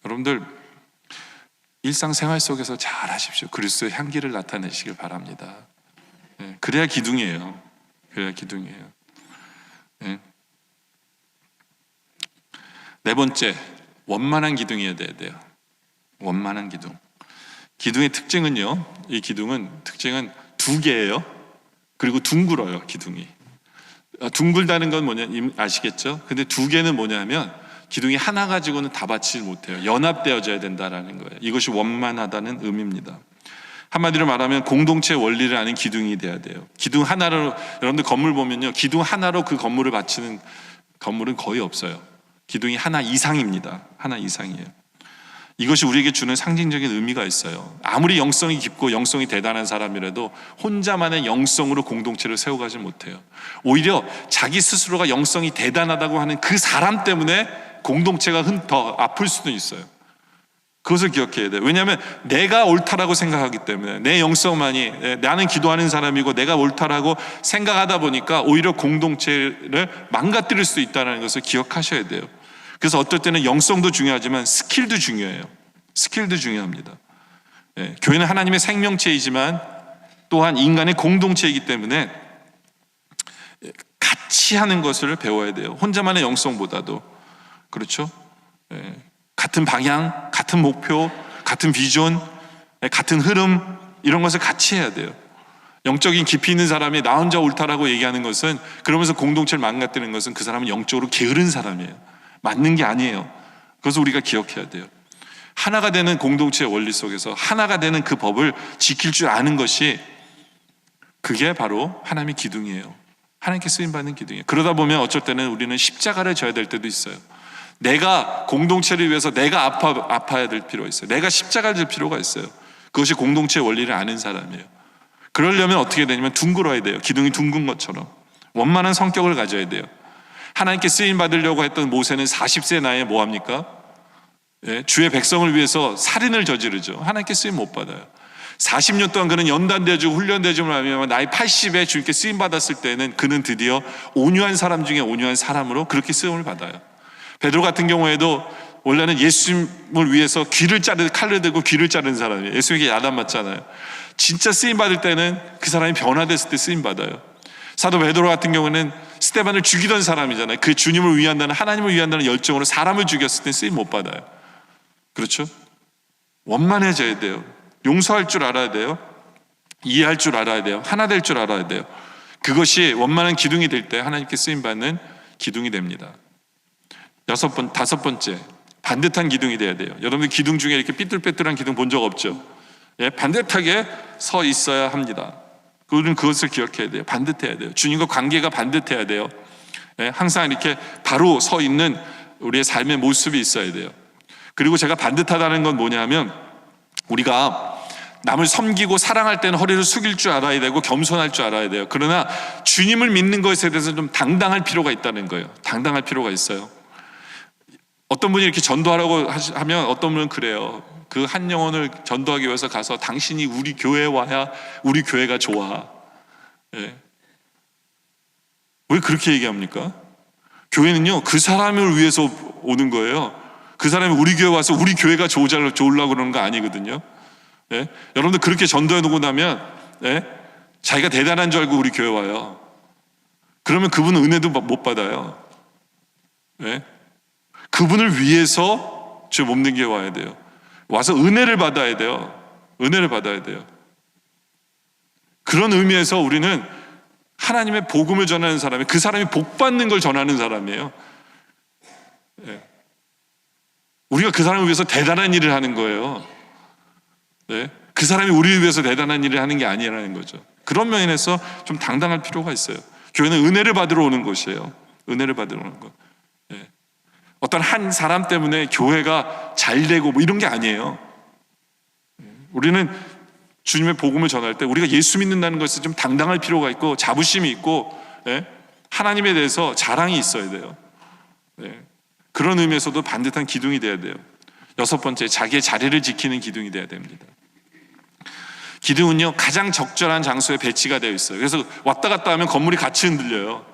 [SPEAKER 1] 여러분들, 일상생활 속에서 잘 하십시오. 그리스도의 향기를 나타내시길 바랍니다. 그래야 기둥이에요. 그래야 기둥이에요. 네 번째, 원만한 기둥이어야 돼요. 원만한 기둥. 기둥의 특징은요, 이 기둥은 특징은 두 개예요. 그리고 둥글어요. 기둥이 둥글다는 건 뭐냐 아시겠죠? 근데 두 개는 뭐냐면 기둥이 하나 가지고는 다 받지 못해요. 연합되어져야 된다라는 거예요. 이것이 원만하다는 의미입니다. 한마디로 말하면 공동체 원리를 아는 기둥이 돼야 돼요. 기둥 하나로, 여러분들 건물 보면요, 기둥 하나로 그 건물을 받치는 건물은 거의 없어요. 기둥이 하나 이상입니다. 하나 이상이에요. 이것이 우리에게 주는 상징적인 의미가 있어요. 아무리 영성이 깊고 영성이 대단한 사람이라도 혼자만의 영성으로 공동체를 세워가지 못해요. 오히려 자기 스스로가 영성이 대단하다고 하는 그 사람 때문에 공동체가 더 아플 수도 있어요. 그것을 기억해야 돼요. 왜냐하면 내가 옳다라고 생각하기 때문에, 내 영성만이, 나는 기도하는 사람이고 내가 옳다라고 생각하다 보니까 오히려 공동체를 망가뜨릴 수 있다는 것을 기억하셔야 돼요. 그래서 어떨 때는 영성도 중요하지만 스킬도 중요해요. 스킬도 중요합니다. 교회는 하나님의 생명체이지만 또한 인간의 공동체이기 때문에 같이 하는 것을 배워야 돼요. 혼자만의 영성보다도. 그렇죠? 같은 방향, 같은 목표, 같은 비전, 같은 흐름, 이런 것을 같이 해야 돼요. 영적인 깊이 있는 사람이 나 혼자 옳다라고 얘기하는 것은, 그러면서 공동체를 망가뜨리는 것은 그 사람은 영적으로 게으른 사람이에요. 맞는 게 아니에요. 그래서 우리가 기억해야 돼요. 하나가 되는 공동체의 원리 속에서 하나가 되는 그 법을 지킬 줄 아는 것이, 그게 바로 하나님의 기둥이에요. 하나님께 쓰임받는 기둥이에요. 그러다 보면 어쩔 때는 우리는 십자가를 져야 될 때도 있어요. 내가 공동체를 위해서 내가 아파야 될 필요가 있어요. 내가 십자가를 질 필요가 있어요. 그것이 공동체의 원리를 아는 사람이에요. 그러려면 어떻게 되냐면 둥글어야 돼요. 기둥이 둥근 것처럼 원만한 성격을 가져야 돼요. 하나님께 쓰임 받으려고 했던 모세는 40세 나이에 뭐 합니까? 주의 백성을 위해서 살인을 저지르죠. 하나님께 쓰임 못 받아요. 40년 동안 그는 연단되어지고 훈련되어지고 하면 나이 80에 주님께 쓰임받았을 때는 그는 드디어 온유한 사람 중에 온유한 사람으로 그렇게 쓰임을 받아요. 베드로 같은 경우에도 원래는 예수님을 위해서 칼을 들고 귀를 자른 사람이에요. 예수님에게 야단 맞잖아요. 진짜 쓰임받을 때는 그 사람이 변화됐을 때 쓰임받아요. 사도 베드로 같은 경우는 스데반을 죽이던 사람이잖아요. 그 주님을 위한다는, 하나님을 위한다는 열정으로 사람을 죽였을 때 쓰임 못 받아요. 그렇죠? 원만해져야 돼요. 용서할 줄 알아야 돼요. 이해할 줄 알아야 돼요. 하나 될 줄 알아야 돼요. 그것이 원만한 기둥이 될 때 하나님께 쓰임받는 기둥이 됩니다. 다섯 번째, 반듯한 기둥이 돼야 돼요. 여러분들 기둥 중에 이렇게 삐뚤빼뚤한 기둥 본 적 없죠? 예, 반듯하게 서 있어야 합니다. 우리는 그것을 기억해야 돼요. 반듯해야 돼요. 주님과 관계가 반듯해야 돼요. 예, 항상 이렇게 바로 서 있는 우리의 삶의 모습이 있어야 돼요. 그리고 제가 반듯하다는 건 뭐냐면, 우리가 남을 섬기고 사랑할 때는 허리를 숙일 줄 알아야 되고 겸손할 줄 알아야 돼요. 그러나 주님을 믿는 것에 대해서 좀 당당할 필요가 있다는 거예요. 당당할 필요가 있어요. 어떤 분이 이렇게 전도하라고 하면 어떤 분은 그래요. 그 한 영혼을 전도하기 위해서 가서 당신이 우리 교회에 와야 우리 교회가 좋아. 예. 왜 그렇게 얘기합니까? 교회는요, 그 사람을 위해서 오는 거예요. 그 사람이 우리 교회 와서 우리 교회가 좋으려고 그러는 거 아니거든요. 예? 여러분들 그렇게 전도해 놓고 나면, 예? 자기가 대단한 줄 알고 우리 교회 와요. 그러면 그분은 은혜도 못 받아요. 예? 그분을 위해서 주 몸된 게 와야 돼요. 와서 은혜를 받아야 돼요. 은혜를 받아야 돼요. 그런 의미에서 우리는 하나님의 복음을 전하는 사람이, 그 사람이 복 받는 걸 전하는 사람이에요. 예. 우리가 그 사람을 위해서 대단한 일을 하는 거예요. 네? 그 사람이 우리를 위해서 대단한 일을 하는 게 아니라는 거죠. 그런 면에서 좀 당당할 필요가 있어요. 교회는 은혜를 받으러 오는 곳이에요. 은혜를 받으러 오는 것. 네. 어떤 한 사람 때문에 교회가 잘 되고 뭐 이런 게 아니에요. 우리는 주님의 복음을 전할 때 우리가 예수 믿는다는 것에 좀 당당할 필요가 있고 자부심이 있고, 네? 하나님에 대해서 자랑이 있어야 돼요. 네. 그런 의미에서도 반듯한 기둥이 돼야 돼요. 여섯 번째, 자기의 자리를 지키는 기둥이 돼야 됩니다. 기둥은요, 가장 적절한 장소에 배치가 되어 있어요. 그래서 왔다 갔다 하면 건물이 같이 흔들려요.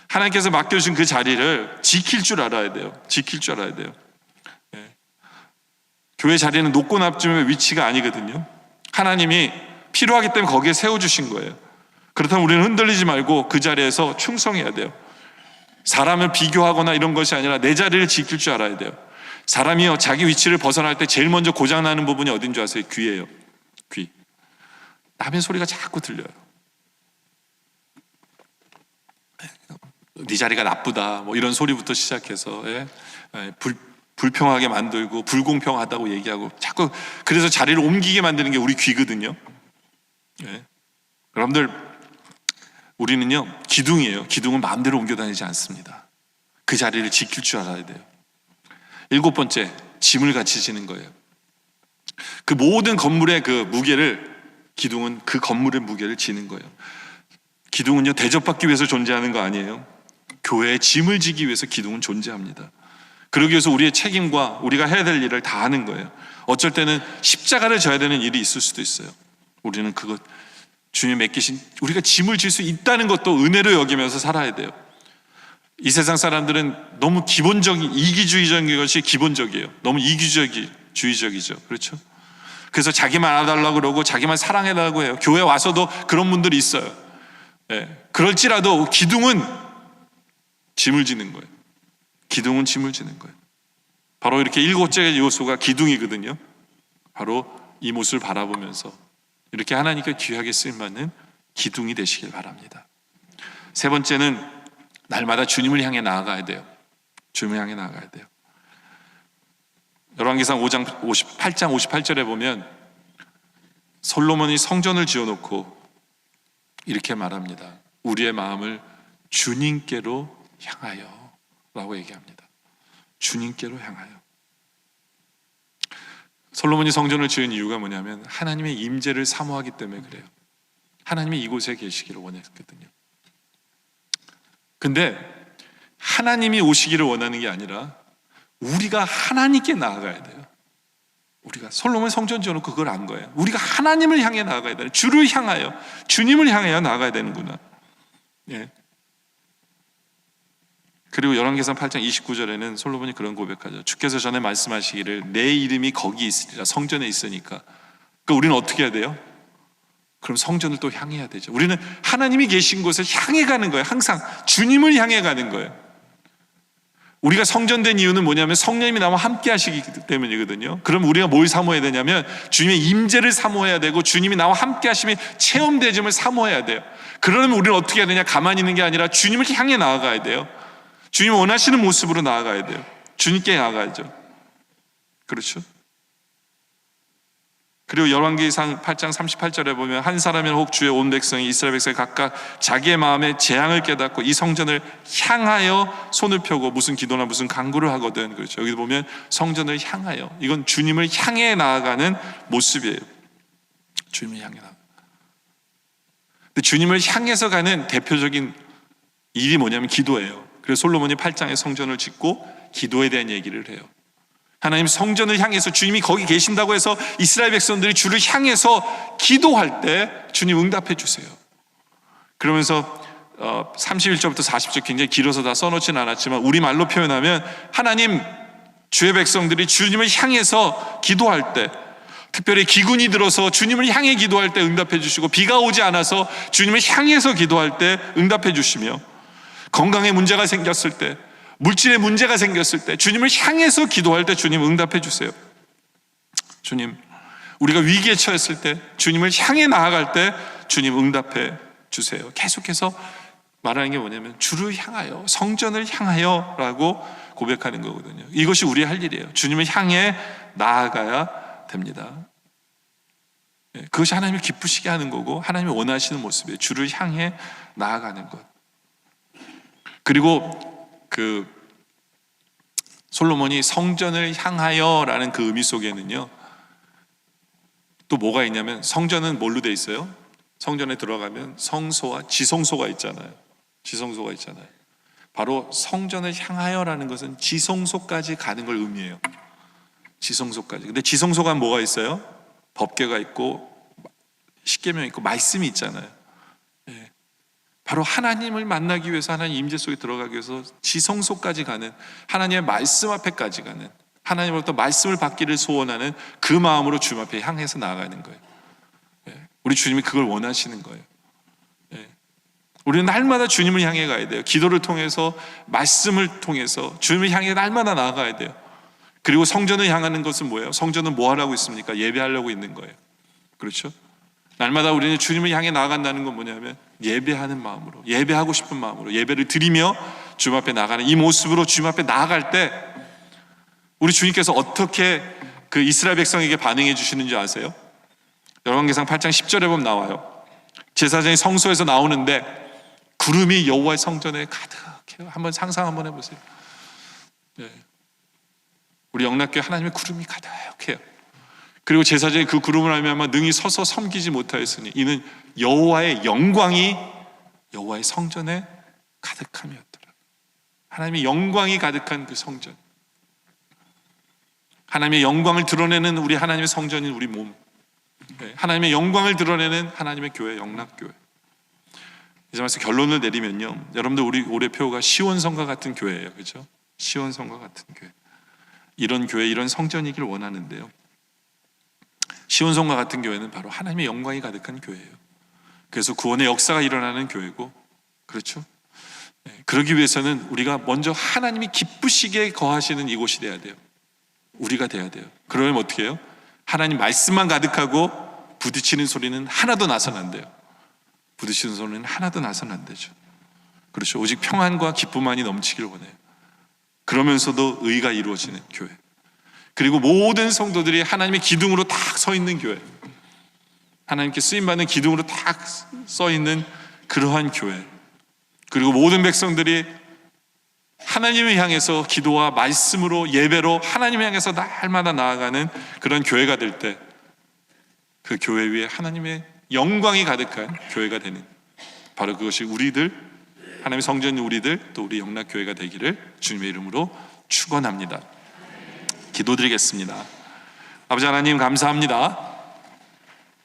[SPEAKER 1] 하나님께서 맡겨주신 그 자리를 지킬 줄 알아야 돼요. 지킬 줄 알아야 돼요. 예. 교회 자리는 높고 낮음의 위치가 아니거든요. 하나님이 필요하기 때문에 거기에 세워주신 거예요. 그렇다면 우리는 흔들리지 말고 그 자리에서 충성해야 돼요. 사람을 비교하거나 이런 것이 아니라 내 자리를 지킬 줄 알아야 돼요. 사람이요, 자기 위치를 벗어날 때 제일 먼저 고장나는 부분이 어딘 줄 아세요? 귀예요. 귀. 남의 소리가 자꾸 들려요. 네 자리가 나쁘다, 뭐 이런 소리부터 시작해서, 예? 불평하게 만들고 불공평하다고 얘기하고 자꾸, 그래서 자리를 옮기게 만드는 게 우리 귀거든요. 예? 여러분들, 우리는요, 기둥이에요. 기둥은 마음대로 옮겨 다니지 않습니다. 그 자리를 지킬 줄 알아야 돼요. 일곱 번째, 짐을 같이 지는 거예요. 그 모든 건물의 그 무게를, 기둥은 그 건물의 무게를 지는 거예요. 기둥은요, 대접받기 위해서 존재하는 거 아니에요. 교회의 짐을 지기 위해서 기둥은 존재합니다. 그러기 위해서 우리의 책임과 우리가 해야 될 일을 다 하는 거예요. 어쩔 때는 십자가를 져야 되는 일이 있을 수도 있어요. 우리는 그것, 주님 맡기신, 우리가 짐을 질 수 있다는 것도 은혜로 여기면서 살아야 돼요. 이 세상 사람들은 너무 기본적인, 이기주의적인 것이 기본적이에요. 너무 이기주의적이죠. 그렇죠? 그래서 자기만 알아달라고 그러고 자기만 사랑해달라고 해요. 교회 와서도 그런 분들이 있어요. 예. 그럴지라도 기둥은 짐을 지는 거예요. 기둥은 짐을 지는 거예요. 바로 이렇게 일곱째 요소가 기둥이거든요. 바로 이 모습을 바라보면서 이렇게 하나님께 귀하게 쓰임받는 기둥이 되시길 바랍니다. 세 번째는 날마다 주님을 향해 나아가야 돼요. 주님을 향해 나아가야 돼요. 열왕기상 8장 58절에 보면 솔로몬이 성전을 지어놓고 이렇게 말합니다. 우리의 마음을 주님께로 향하여 라고 얘기합니다. 주님께로 향하여. 솔로몬이 성전을 지은 이유가 뭐냐면 하나님의 임재를 사모하기 때문에 그래요. 하나님이 이곳에 계시기를 원했거든요. 근데 하나님이 오시기를 원하는 게 아니라 우리가 하나님께 나아가야 돼요. 우리가 솔로몬 성전 지어놓고 그걸 안 거예요. 우리가 하나님을 향해 나아가야 되는, 주를 향하여, 주님을 향하여 나아가야 되는구나. 예. 그리고 열왕기상 8장 29절에는 솔로몬이 그런 고백하죠. 주께서 전에 말씀하시기를 내 이름이 거기 있으리라, 성전에 있으니까. 그러니까 우리는 어떻게 해야 돼요? 그럼 성전을 또 향해야 되죠. 우리는 하나님이 계신 곳을 향해 가는 거예요. 항상 주님을 향해 가는 거예요. 우리가 성전된 이유는 뭐냐면 성령님이 나와 함께 하시기 때문이거든요. 그럼 우리가 뭘 사모해야 되냐면 주님의 임재를 사모해야 되고, 주님이 나와 함께 하심이 체험되짐을 사모해야 돼요. 그러면 우리는 어떻게 해야 되냐? 가만히 있는 게 아니라 주님을 향해 나아가야 돼요. 주님 원하시는 모습으로 나아가야 돼요. 주님께 나아가야죠. 그렇죠? 그리고 열왕기상 8장 38절에 보면 한 사람이나 혹 주의 온 백성이, 이스라엘 백성이 각각 자기의 마음에 재앙을 깨닫고 이 성전을 향하여 손을 펴고 무슨 기도나 무슨 간구를 하거든. 그렇죠? 여기 보면 성전을 향하여, 이건 주님을 향해 나아가는 모습이에요. 주님을 향해 나아가. 근데 주님을 향해서 가는 대표적인 일이 뭐냐면 기도예요. 그래서 솔로몬이 8장에 성전을 짓고 기도에 대한 얘기를 해요. 하나님 성전을 향해서, 주님이 거기 계신다고 해서 이스라엘 백성들이 주를 향해서 기도할 때 주님 응답해 주세요. 그러면서 31절부터 40절 굉장히 길어서 다 써놓지는 않았지만 우리말로 표현하면 하나님, 주의 백성들이 주님을 향해서 기도할 때, 특별히 기근이 들어서 주님을 향해 기도할 때 응답해 주시고, 비가 오지 않아서 주님을 향해서 기도할 때 응답해 주시며, 건강에 문제가 생겼을 때, 물질에 문제가 생겼을 때, 주님을 향해서 기도할 때 주님 응답해 주세요. 주님, 우리가 위기에 처했을 때, 주님을 향해 나아갈 때 주님 응답해 주세요. 계속해서 말하는 게 뭐냐면 주를 향하여, 성전을 향하여 라고 고백하는 거거든요. 이것이 우리의 할 일이에요. 주님을 향해 나아가야 됩니다. 그것이 하나님을 기쁘시게 하는 거고 하나님이 원하시는 모습이에요. 주를 향해 나아가는 것. 그리고 솔로몬이 성전을 향하여라는 그 의미 속에는요, 또 뭐가 있냐면, 성전은 뭘로 돼 있어요? 성전에 들어가면 성소와 지성소가 있잖아요. 지성소가 있잖아요. 바로 성전을 향하여라는 것은 지성소까지 가는 걸 의미해요. 지성소까지. 근데 지성소가 뭐가 있어요? 법궤가 있고 십계명이 있고 말씀이 있잖아요. 바로 하나님을 만나기 위해서, 하나님 임재 속에 들어가기 위해서 지성소까지 가는, 하나님의 말씀 앞에까지 가는, 하나님으로부터 말씀을 받기를 소원하는 그 마음으로 주님 앞에 향해서 나아가는 거예요. 우리 주님이 그걸 원하시는 거예요. 우리는 날마다 주님을 향해 가야 돼요. 기도를 통해서, 말씀을 통해서 주님을 향해 날마다 나아가야 돼요. 그리고 성전을 향하는 것은 뭐예요? 성전은 뭐 하라고 있습니까? 예배하려고 있는 거예요. 그렇죠? 날마다 우리는 주님을 향해 나아간다는 건 뭐냐면 예배하는 마음으로, 예배하고 싶은 마음으로, 예배를 드리며 주님 앞에 나가는 이 모습으로 주님 앞에 나아갈 때 우리 주님께서 어떻게 그 이스라엘 백성에게 반응해 주시는지 아세요? 열왕기상 8장 10절에 보면 나와요. 제사장이 성소에서 나오는데 구름이 여호와의 성전에 가득해요. 한번 상상 한번 해보세요. 우리 영락교회 하나님의 구름이 가득해요. 그리고 제사장이 그 구름을 알면 능히 서서 섬기지 못하였으니 이는 여호와의 영광이 여호와의 성전에 가득함이었더라. 하나님의 영광이 가득한 그 성전, 하나님의 영광을 드러내는 우리 하나님의 성전인 우리 몸, 하나님의 영광을 드러내는 하나님의 교회, 영락교회. 이제 말씀 결론을 내리면요, 여러분들 우리 올해 표가 시온성과 같은 교회예요. 그렇죠? 시온성과 같은 교회, 이런 교회, 이런 성전이길 원하는데요, 시온성과 같은 교회는 바로 하나님의 영광이 가득한 교회예요. 그래서 구원의 역사가 일어나는 교회고, 그렇죠? 그러기 위해서는 우리가 먼저 하나님이 기쁘시게 거하시는 이곳이 돼야 돼요. 우리가 돼야 돼요. 그러면 어떻게 해요? 하나님 말씀만 가득하고 부딪히는 소리는 하나도 나서는 안 돼요. 부딪히는 소리는 하나도 나서는 안 되죠. 그렇죠? 오직 평안과 기쁨만이 넘치길 원해요. 그러면서도 의가 이루어지는 교회, 그리고 모든 성도들이 하나님의 기둥으로 딱 서 있는 교회, 하나님께 쓰임받는 기둥으로 딱 서 있는 그러한 교회, 그리고 모든 백성들이 하나님을 향해서 기도와 말씀으로, 예배로 하나님을 향해서 날마다 나아가는 그런 교회가 될 때 그 교회 위에 하나님의 영광이 가득한 교회가 되는, 바로 그것이 우리들, 하나님의 성전인 우리들, 또 우리 영락교회가 되기를 주님의 이름으로 축원합니다. 기도드리겠습니다. 아버지 하나님 감사합니다.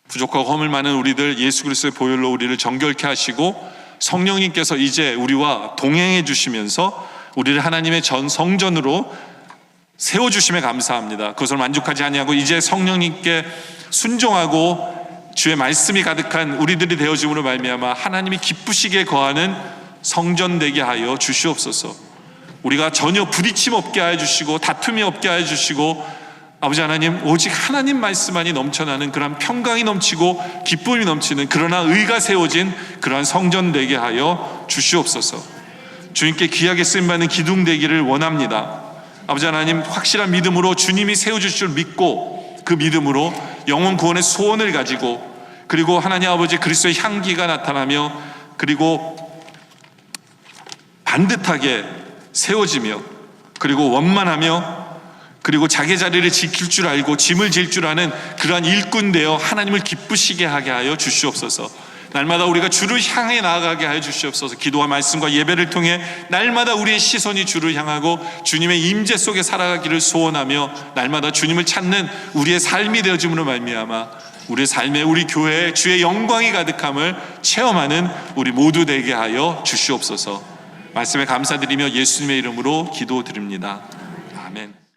[SPEAKER 1] 부족하고 허물 많은 우리들 예수 그리스도의 보혈로 우리를 정결케 하시고 성령님께서 이제 우리와 동행해 주시면서 우리를 하나님의 전 성전으로 세워주심에 감사합니다. 그것을 만족하지 아니하고 이제 성령님께 순종하고 주의 말씀이 가득한 우리들이 되어짐으로 말미암아 하나님이 기쁘시게 거하는 성전 되게 하여 주시옵소서. 우리가 전혀 부딪힘 없게 하여 주시고 다툼이 없게 하여 주시고 아버지 하나님 오직 하나님 말씀만이 넘쳐나는 그러한 평강이 넘치고 기쁨이 넘치는 그러나 의가 세워진 그러한 성전 되게 하여 주시옵소서. 주님께 귀하게 쓰임받는 기둥 되기를 원합니다. 아버지 하나님 확실한 믿음으로 주님이 세워주실 줄 믿고 그 믿음으로 영혼 구원의 소원을 가지고 그리고 하나님 아버지 그리스도의 향기가 나타나며 그리고 반듯하게 세워지며 그리고 원만하며 그리고 자기 자리를 지킬 줄 알고 짐을 질 줄 아는 그러한 일꾼 되어 하나님을 기쁘시게 하게 하여 주시옵소서. 날마다 우리가 주를 향해 나아가게 하여 주시옵소서. 기도와 말씀과 예배를 통해 날마다 우리의 시선이 주를 향하고 주님의 임재 속에 살아가기를 소원하며 날마다 주님을 찾는 우리의 삶이 되어짐으로 말미암아 우리의 삶에 우리 교회에 주의 영광이 가득함을 체험하는 우리 모두 되게 하여 주시옵소서. 말씀에 감사드리며 예수님의 이름으로 기도드립니다. 아멘.